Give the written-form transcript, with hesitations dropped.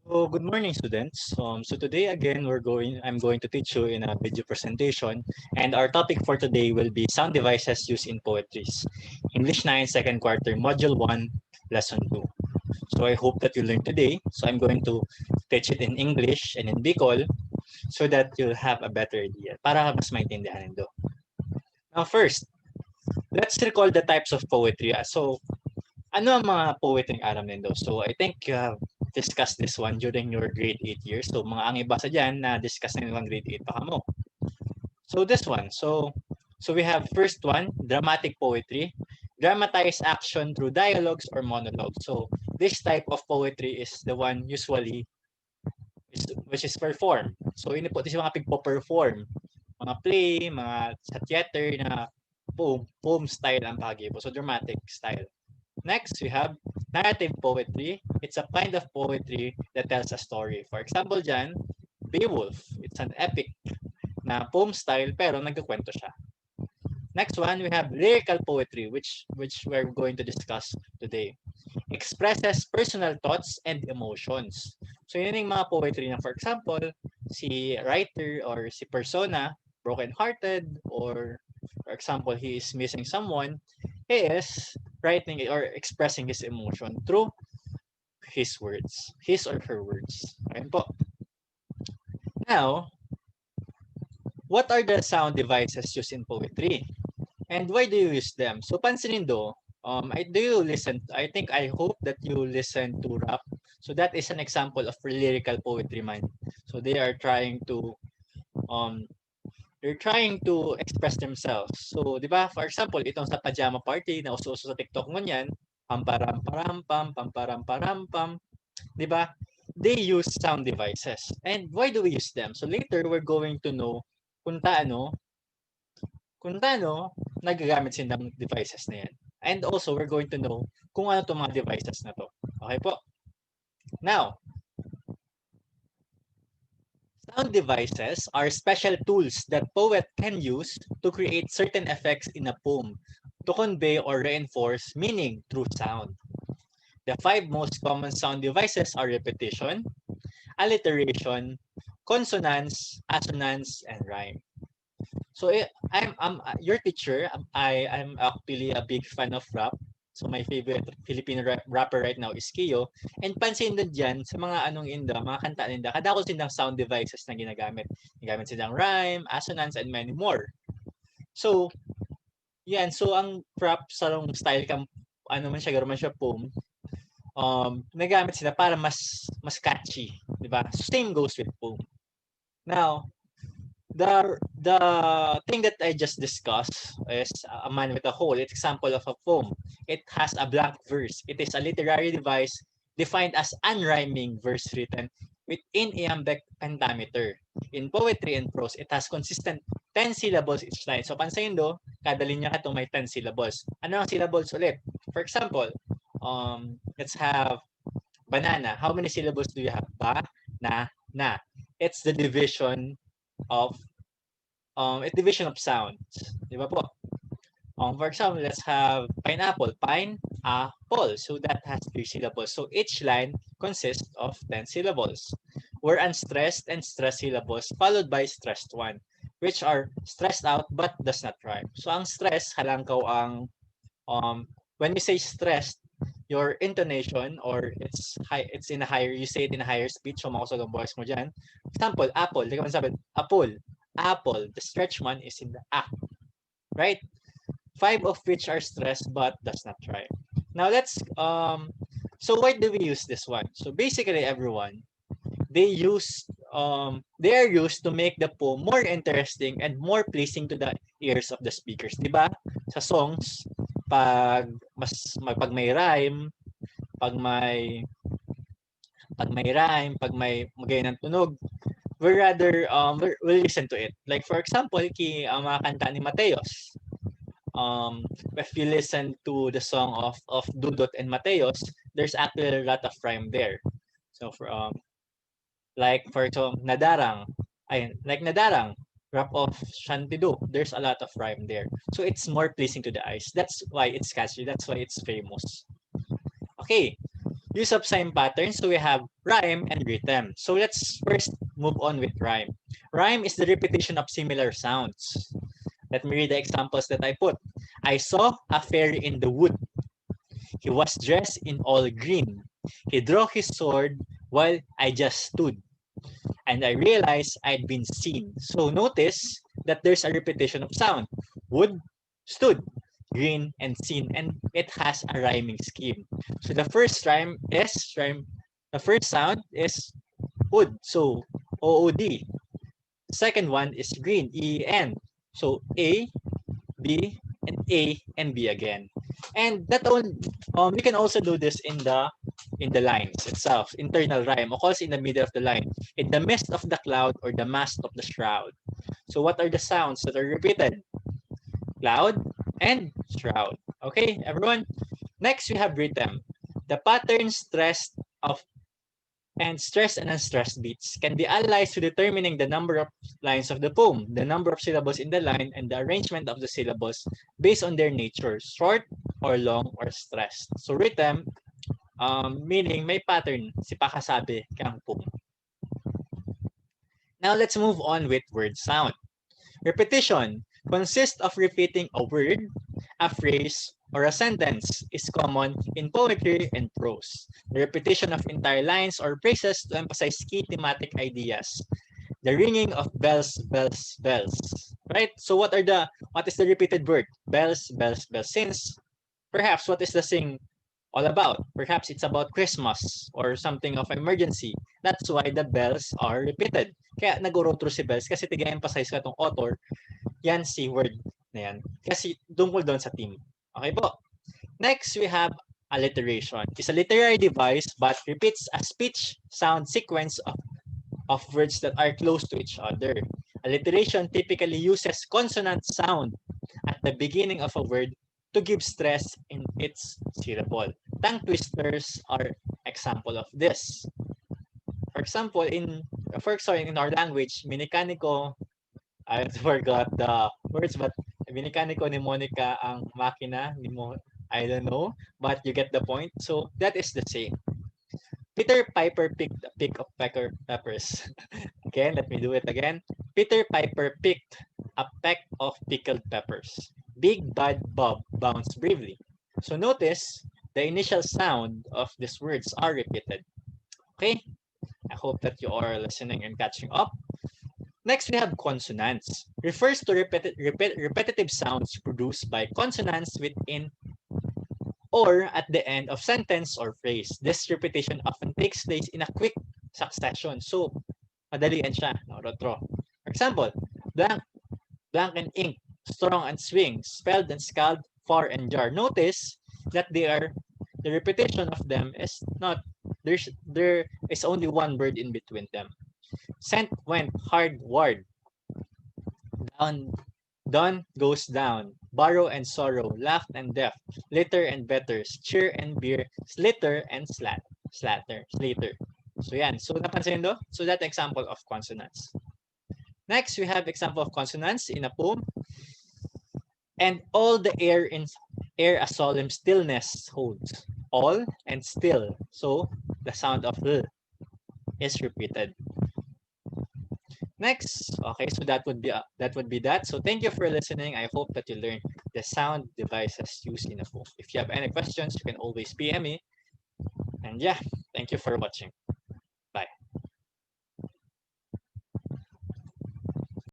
So good morning, students. So today again, I'm going to teach you in a video presentation, and our topic for today will be sound devices used in poetries, English 9 second quarter, Module 1, Lesson 2. So I hope that you learn today. So I'm going to teach it in English and in Bicol so that you'll have a better idea para mas maintindihan nindo. Now first, let's recall the types of poetry. So ano ang mga poetry aram nindo? So I think you have discussed this one during your grade 8 years. So mga ang iba sa dyan na discuss na yung grade 8 pa kamo. So this one. So we have first one, dramatic poetry. Dramatize action through dialogues or monologues. So this type of poetry is the one usually which is performed. So ini po ito mga pigpo-perform. Mga play, mga sa theater na poem style ang pagibo. So dramatic style. Next, we have narrative poetry. It's a kind of poetry that tells a story. For example dyan, Beowulf. It's an epic na poem style pero nagkukwento siya. Next one, we have lyrical poetry, which we're going to discuss today. Expresses personal thoughts and emotions. So yun yung mga poetry na, for example, si writer or si persona, broken-hearted, or for example, he is missing someone, he is writing or expressing his emotion through his words, his or her words. Ayun po. Now, what are the sound devices used in poetry? And why do you use them? So pansinin do, I hope that you listen to rap. So that is an example of lyrical poetry man. So um they're trying to express themselves. So, di ba, for example, itong sa pajama party na uso-uso sa TikTok mo niyan, pamparam-param-pam, di ba? They use sound devices. And why do we use them? So later, we're going to know kung taano nagagamit sila ng devices na yan. And also, we're going to know kung ano itong mga devices na to. Okay po? Now, sound devices are special tools that poet can use to create certain effects in a poem to convey or reinforce meaning through sound. The 5 most common sound devices are repetition, alliteration, consonance, assonance, and rhyme. So I'm your teacher. I'm actually a big fan of rap. So my favorite Filipino rapper right now is Kio. And pansin din dyan sa mga mga kanta ninda, kada ko silang sound devices na ginagamit. Ginagamit silang rhyme, assonance, and many more. So, yan. So, ang rap sa style man siya, garo man siya poem, nagamit sila para mas catchy. Diba? So, same goes with poem. Now, the thing that I just discussed is a man with a hole. It's example of a poem. It has a blank verse. It is a literary device defined as unrhyming verse written within iambic pentameter. In poetry and prose, it has consistent 10 syllables each line. So pansin do, kada linya ka may 10 syllables. Ano ang syllables ulit? For example, let's have banana. How many syllables do you have? Ba, na. It's the division of sounds. Di ba po? For example, let's have pineapple. Pine-apple. So that has 3 syllables. So each line consists of 10 syllables. Where unstressed and stressed syllables followed by stressed one, which are stressed out but does not rhyme. So ang stress, halangkaw ang, when you say stressed, your intonation or it's in a higher, you say it in a higher speed, so makusog ang voice mo dyan. Example, apple. Di ka man sabi, apple. The stretch one is in the right? 5 of which are stressed but does not rhyme. Now let's so why do we use this one? So basically everyone, they are used to make the poem more interesting and more pleasing to the ears of the speakers, di ba? Sa songs, pag may rhyme, pag may magay ng tunog, we'll listen to it. Like for example, mga kanta ni Mateos. If you listen to the song of Dudot and Mateos, there's actually a lot of rhyme there. So for like for example, Nadarang, rap of Shantido, there's a lot of rhyme there. So it's more pleasing to the eyes. That's why it's catchy. That's why it's famous. Okay. Use of sign patterns. So we have rhyme and rhythm. So let's first move on with rhyme. Rhyme is the repetition of similar sounds. Let me read the examples that I put. I saw a fairy in the wood. He was dressed in all green. He drew his sword while I just stood. And I realized I'd been seen. So notice that there's a repetition of sound. Wood, stood, green, and seen. And it has a rhyming scheme. So the first rhyme. The first sound is wood. So OOD. Second one is green, EN. So A, B, and B again. And that only you can also do this in the lines itself, internal rhyme, occurs in the middle of the line, in the midst of the cloud or the mast of the shroud. So what are the sounds that are repeated? Cloud and shroud. Okay, everyone. Next we have rhythm. The pattern of stress and unstressed beats can be analyzed to determining the number of lines of the poem, the number of syllables in the line, and the arrangement of the syllables based on their nature, short or long or stressed. So rhythm, meaning may pattern, si pakasabi kang poem. Now let's move on with word sound. Repetition consists of repeating a word, a phrase, or a sentence is common in poetry and prose. The repetition of entire lines or phrases to emphasize key thematic ideas. The ringing of bells, bells, bells. Right? So what is the repeated word? Bells, bells, bells. Since perhaps what is the sing all about? Perhaps it's about Christmas or something of emergency. That's why the bells are repeated. Kaya nag-go through si bells kasi tiga-emphasize ka tong author yan si word na yan. Kasi tungkol doon sa theme. Okay po. Next, we have alliteration. It's a literary device but repeats a speech sound sequence of words that are close to each other. Alliteration typically uses consonant sound at the beginning of a word to give stress in its syllable. Tongue twisters are example of this. For example, in our language, minikaniko, I forgot the words, but minikaniko ni Monica ang makina ni Mo, I don't know, but you get the point. So that is the same. Peter Piper picked a pick of peppers. Again, let me do it again. Peter Piper picked a peck of pickled peppers. Big Bad Bob bounced bravely. So notice the initial sound of these words are repeated. Okay? I hope that you are listening and catching up. Next, we have consonants. Refers to repetitive sounds produced by consonants within or at the end of sentence or phrase. This repetition often takes place in a quick succession. So, madalian siya. No, rotro. For example, blank, blank and ink, strong and swing, spelled and scald, far and jar. Notice that the repetition of them is not, there is only one word in between them. Sent, went, hard, ward. Down, done goes down. Borrow and sorrow, laugh and deaf, litter and betters, cheer and beer, slitter and slatter, slater. So yan. So napansin do? So that example of consonants. Next, we have example of consonants in a poem. And all the air a solemn stillness holds. All and still. So the sound of L is repeated. Next, okay, so that would be that. So thank you for listening. I hope that you learned the sound devices used in a phone. If you have any questions, you can always PM me. And yeah, thank you for watching.